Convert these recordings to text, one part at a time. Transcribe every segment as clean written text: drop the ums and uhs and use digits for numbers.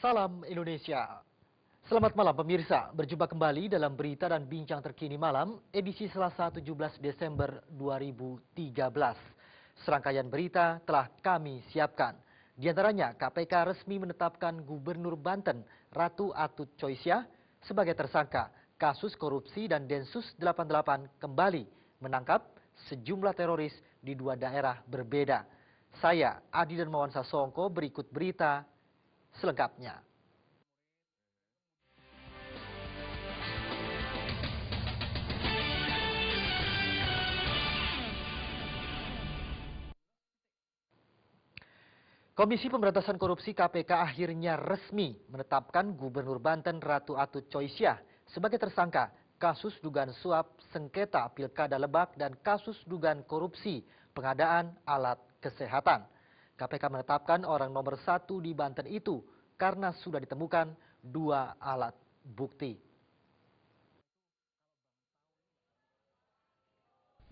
Salam Indonesia. Selamat malam pemirsa, berjumpa kembali dalam berita dan bincang terkini malam, edisi Selasa 17 Desember 2013. Serangkaian berita telah kami siapkan. Di antaranya, KPK resmi menetapkan Gubernur Banten, Ratu Atut Choysiah, sebagai tersangka kasus korupsi dan Densus 88 kembali menangkap sejumlah teroris di dua daerah berbeda. Saya, Adi dan Mawan Sasongko, berikut berita selengkapnya. Komisi Pemberantasan Korupsi KPK akhirnya resmi menetapkan Gubernur Banten Ratu Atut Choysiah sebagai tersangka kasus dugaan suap sengketa Pilkada Lebak dan kasus dugaan korupsi pengadaan alat kesehatan. KPK menetapkan orang nomor 1 di Banten itu karena sudah ditemukan 2 alat bukti.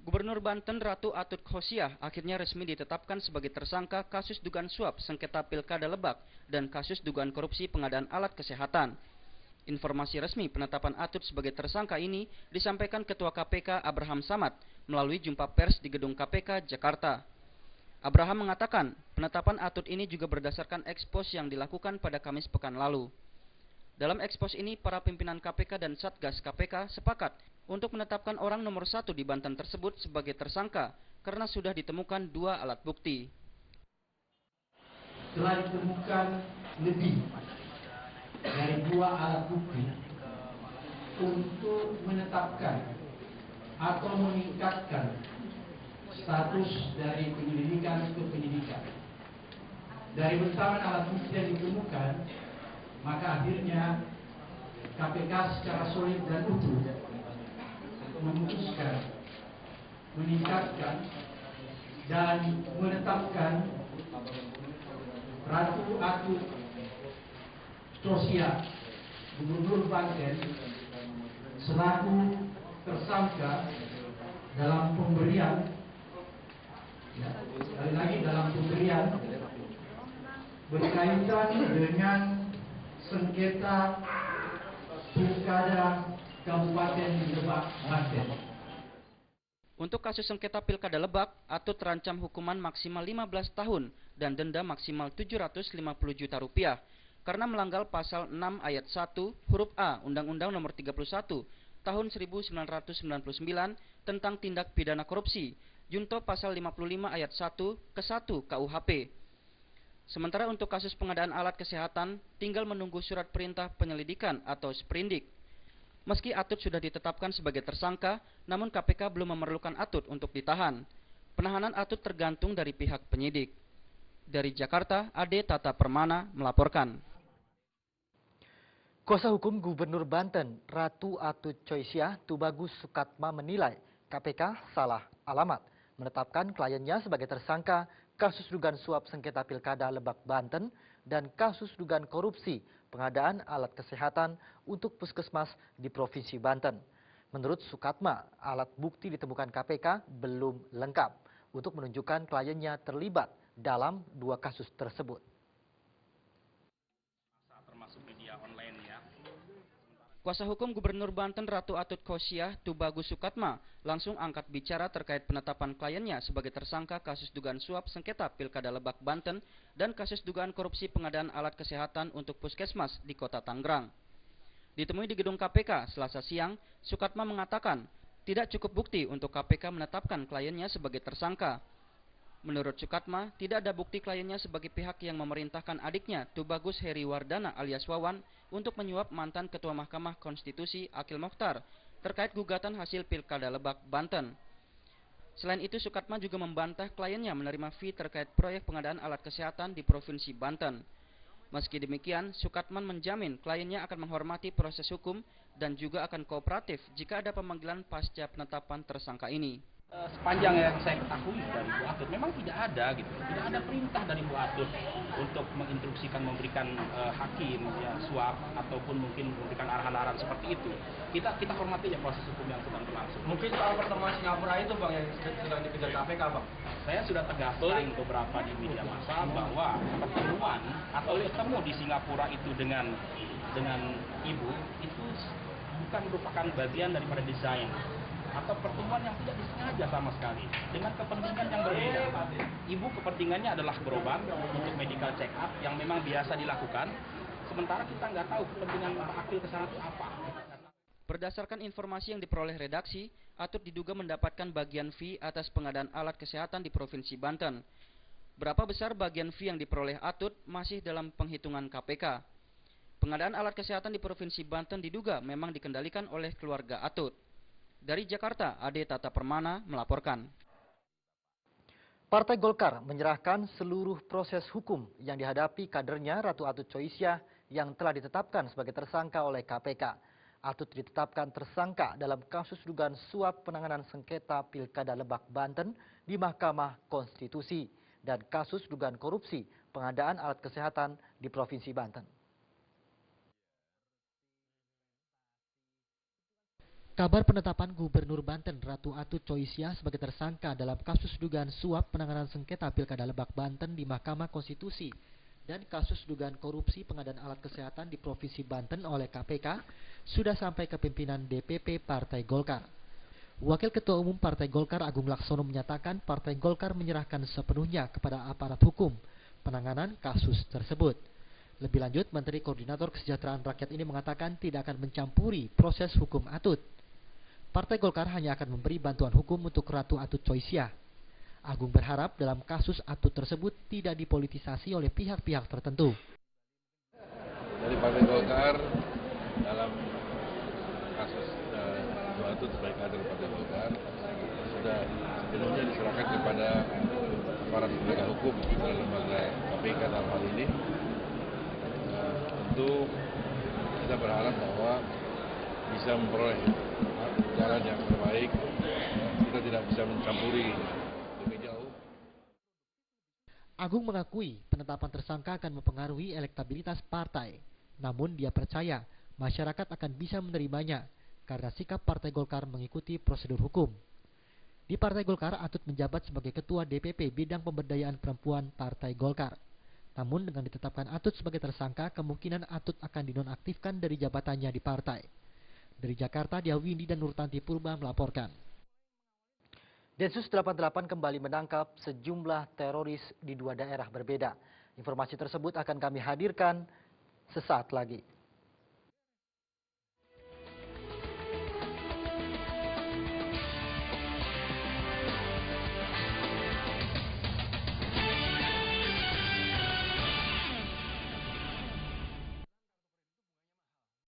Gubernur Banten Ratu Atut Choysiah akhirnya resmi ditetapkan sebagai tersangka kasus dugaan suap sengketa Pilkada Lebak dan kasus dugaan korupsi pengadaan alat kesehatan. Informasi resmi penetapan Atut sebagai tersangka ini disampaikan Ketua KPK Abraham Samad melalui jumpa pers di Gedung KPK Jakarta. Abraham mengatakan penetapan Atut ini juga berdasarkan ekspos yang dilakukan pada Kamis pekan lalu. Dalam ekspos ini, para pimpinan KPK dan Satgas KPK sepakat untuk menetapkan orang nomor 1 di Banten tersebut sebagai tersangka karena sudah ditemukan 2 alat bukti. Telah ditemukan lebih dari 2 alat bukti untuk menetapkan atau meningkatkan status dari penyelidikan ke penyidikan. Dari besaran alat bukti yang ditemukan, maka akhirnya KPK secara solid dan utuh memutuskan, meningkatkan dan menetapkan Ratu Atut Choysiah, Gubernur Banten, selaku tersangka dalam pemberian, sekali lagi dalam pemberian berkaitan dengan sengketa Pilkada Kabupaten Lebak, Banten. Untuk kasus sengketa Pilkada Lebak, Atut terancam hukuman maksimal 15 tahun dan denda maksimal Rp750 juta karena melanggar pasal 6 ayat 1 huruf A Undang-Undang Nomor 31 Tahun 1999 tentang tindak pidana korupsi, junto pasal 55 ayat 1 ke 1 KUHP. Sementara untuk kasus pengadaan alat kesehatan, tinggal menunggu surat perintah penyelidikan atau sprindik. Meski Atut sudah ditetapkan sebagai tersangka, namun KPK belum memerlukan Atut untuk ditahan. Penahanan Atut tergantung dari pihak penyidik. Dari Jakarta, Ade Tata Permana melaporkan. Kuasa hukum Gubernur Banten, Ratu Atut Choysiah, Tubagus Sukatma menilai KPK salah alamat menetapkan kliennya sebagai tersangka kasus dugaan suap sengketa Pilkada Lebak Banten dan kasus dugaan korupsi pengadaan alat kesehatan untuk puskesmas di Provinsi Banten. Menurut Sukatma, alat bukti ditemukan KPK belum lengkap untuk menunjukkan kliennya terlibat dalam 2 kasus tersebut. Termasuk media online ya. Kuasa hukum Gubernur Banten Ratu Atut Choysiah, Tubagus Sukatma, langsung angkat bicara terkait penetapan kliennya sebagai tersangka kasus dugaan suap sengketa Pilkada Lebak Banten dan kasus dugaan korupsi pengadaan alat kesehatan untuk puskesmas di Kota Tangerang. Ditemui di gedung KPK Selasa siang, Sukatma mengatakan tidak cukup bukti untuk KPK menetapkan kliennya sebagai tersangka. Menurut Sukatma, tidak ada bukti kliennya sebagai pihak yang memerintahkan adiknya, Tubagus Heri Wardana alias Wawan, untuk menyuap mantan Ketua Mahkamah Konstitusi Akil Mokhtar terkait gugatan hasil Pilkada Lebak, Banten. Selain itu, Sukatma juga membantah kliennya menerima fee terkait proyek pengadaan alat kesehatan di Provinsi Banten. Meski demikian, Sukatman menjamin kliennya akan menghormati proses hukum dan juga akan kooperatif jika ada pemanggilan pasca penetapan tersangka ini. Sepanjang yang saya ketahui dari Bu Atut memang tidak ada gitu, tidak ada perintah dari Bu Atut untuk menginstruksikan memberikan hakim ya suap ataupun mungkin memberikan arahan-arahan seperti itu. Kita hormati ya proses hukum yang sedang berlangsung. Mungkin soal pertemuan Singapura itu Bang yang sedang dikejar KPK Bang. Saya sudah tegaskan beberapa di media massa bahwa pertemuan atau ketemu di Singapura itu dengan ibu itu bukan merupakan bagian daripada desain atau pertemuan yang tidak disengaja sama sekali dengan kepentingan yang berbeda. Ibu kepentingannya adalah berobat untuk medical check up yang memang biasa dilakukan, sementara kita nggak tahu kepentingan Pak Akil ke sana itu apa. Berdasarkan informasi yang diperoleh redaksi, Atut diduga mendapatkan bagian fee atas pengadaan alat kesehatan di Provinsi Banten. Berapa besar bagian fee yang diperoleh Atut masih dalam penghitungan KPK. Pengadaan alat kesehatan di Provinsi Banten diduga memang dikendalikan oleh keluarga Atut. Dari Jakarta, Ade Tata Permana melaporkan. Partai Golkar menyerahkan seluruh proses hukum yang dihadapi kadernya Ratu Atut Choysiah yang telah ditetapkan sebagai tersangka oleh KPK. Atut ditetapkan tersangka dalam kasus dugaan suap penanganan sengketa Pilkada Lebak, Banten di Mahkamah Konstitusi dan kasus dugaan korupsi pengadaan alat kesehatan di Provinsi Banten. Kabar penetapan Gubernur Banten Ratu Atut Choysiah sebagai tersangka dalam kasus dugaan suap penanganan sengketa Pilkada Lebak, Banten di Mahkamah Konstitusi dan kasus dugaan korupsi pengadaan alat kesehatan di Provinsi Banten oleh KPK sudah sampai ke pimpinan DPP Partai Golkar. Wakil Ketua Umum Partai Golkar Agung Laksono menyatakan Partai Golkar menyerahkan sepenuhnya kepada aparat hukum penanganan kasus tersebut. Lebih lanjut, Menteri Koordinator Kesejahteraan Rakyat ini mengatakan tidak akan mencampuri proses hukum Atut. Partai Golkar hanya akan memberi bantuan hukum untuk Ratu Atut Choysiah. Agung berharap dalam kasus Atut tersebut tidak dipolitisasi oleh pihak-pihak tertentu. Dari Partai Golkar dalam kasus Bu Atut sebagai kader Partai Golkar sudah sepenuhnya diserahkan kepada aparat penegak hukum dalam lembaga KPK dalam hal ini. Tentu kita berharap bahwa bisa memperoleh jalan yang terbaik. Kita tidak bisa mencampuri lebih jauh. Agung mengakui penetapan tersangka akan mempengaruhi elektabilitas partai. Namun dia percaya masyarakat akan bisa menerimanya karena sikap Partai Golkar mengikuti prosedur hukum. Di Partai Golkar, Atut menjabat sebagai Ketua DPP Bidang Pemberdayaan Perempuan Partai Golkar. Namun dengan ditetapkan Atut sebagai tersangka, kemungkinan Atut akan dinonaktifkan dari jabatannya di partai. Dari Jakarta, Dia Windy dan Nurtanti Purba melaporkan. Densus 88 kembali menangkap sejumlah teroris di dua daerah berbeda. Informasi tersebut akan kami hadirkan sesaat lagi.